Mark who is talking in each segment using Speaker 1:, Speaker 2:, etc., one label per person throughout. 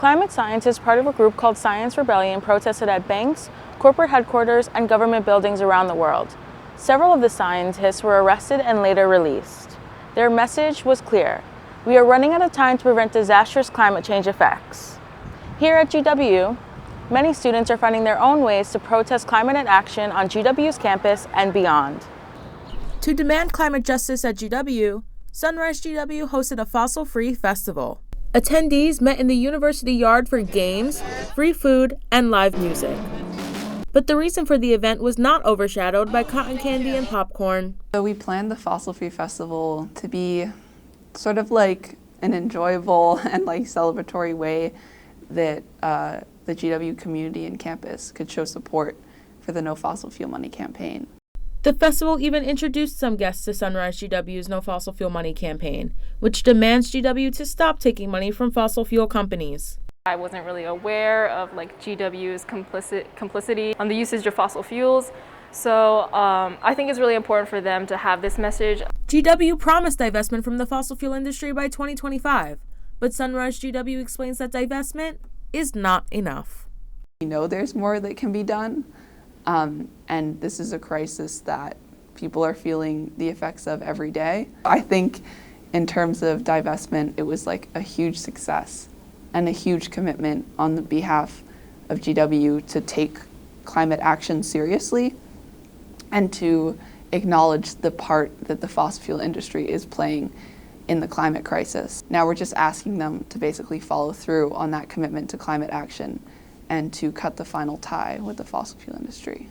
Speaker 1: Climate scientists, part of a group called Science Rebellion, protested at banks, corporate headquarters, and government buildings around the world. Several of the scientists were arrested and later released. Their message was clear: we are running out of time to prevent disastrous climate change effects. Here at GW, many students are finding their own ways to protest climate action on GW's campus and beyond. To demand climate justice at GW, Sunrise GW hosted a fossil-free festival. Attendees met in the university yard for games, free food, and live music. But the reason for the event was not overshadowed by cotton candy and popcorn.
Speaker 2: So we planned the Fossil Free Festival to be sort of like an enjoyable and celebratory way that the GW community and campus could show support for the No Fossil Fuel Money campaign.
Speaker 1: The festival even introduced some guests to Sunrise GW's No Fossil Fuel Money campaign, which demands GW to stop taking money from fossil fuel companies.
Speaker 3: I wasn't really aware of GW's complicity on the usage of fossil fuels, so I think it's really important for them to have this message.
Speaker 1: GW promised divestment from the fossil fuel industry by 2025, but Sunrise GW explains that divestment is not enough.
Speaker 2: We know there's more that can be done, and this is a crisis that people are feeling the effects of every day. I think in terms of divestment, it was a huge success and a huge commitment on the behalf of GW to take climate action seriously and to acknowledge the part that the fossil fuel industry is playing in the climate crisis. Now we're just asking them to basically follow through on that commitment to climate action and to cut the final tie with the fossil fuel industry.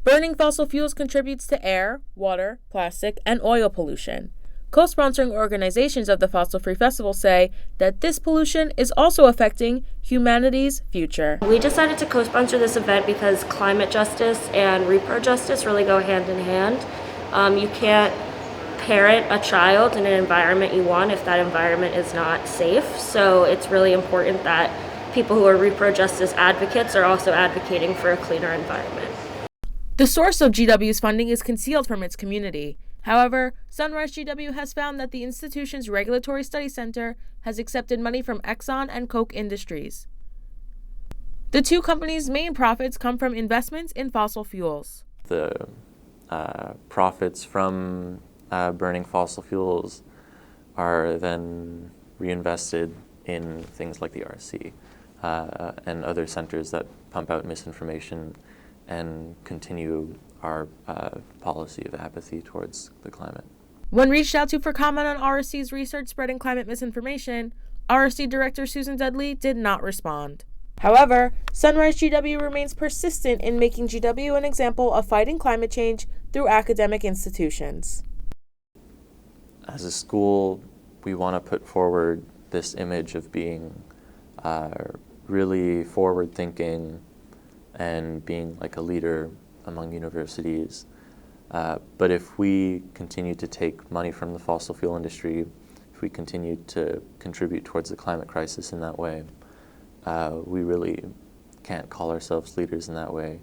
Speaker 1: Burning fossil fuels contributes to air, water, plastic, and oil pollution. Co-sponsoring organizations of the Fossil Free Festival say that this pollution is also affecting humanity's future.
Speaker 4: We decided to co-sponsor this event because climate justice and repro justice really go hand in hand. You can't parent a child in an environment you want if that environment is not safe. So it's really important that people who are repro justice advocates are also advocating for a cleaner environment.
Speaker 1: The source of GW's funding is concealed from its community. However, Sunrise GW has found that the institution's Regulatory Study Center has accepted money from Exxon and Koch Industries. The two companies' main profits come from investments in fossil fuels.
Speaker 5: The profits from burning fossil fuels are then reinvested in things like the RC and other centers that pump out misinformation and continue our policy of apathy towards the climate.
Speaker 1: When reached out to for comment on RSC's research spreading climate misinformation, RSC Director Susan Dudley did not respond. However, Sunrise GW remains persistent in making GW an example of fighting climate change through academic institutions.
Speaker 5: As a school, we want to put forward this image of being really forward-thinking and being a leader among universities. But if we continue to take money from the fossil fuel industry, if we continue to contribute towards the climate crisis in that way, we really can't call ourselves leaders in that way.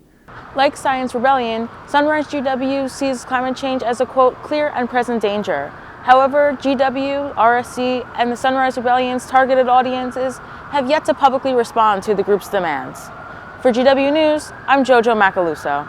Speaker 1: Like Science Rebellion, Sunrise GW sees climate change as a, quote, clear and present danger. However, GW, RSC, and the Sunrise Rebellion's targeted audiences have yet to publicly respond to the group's demands. For GW News, I'm Jojo Macaluso.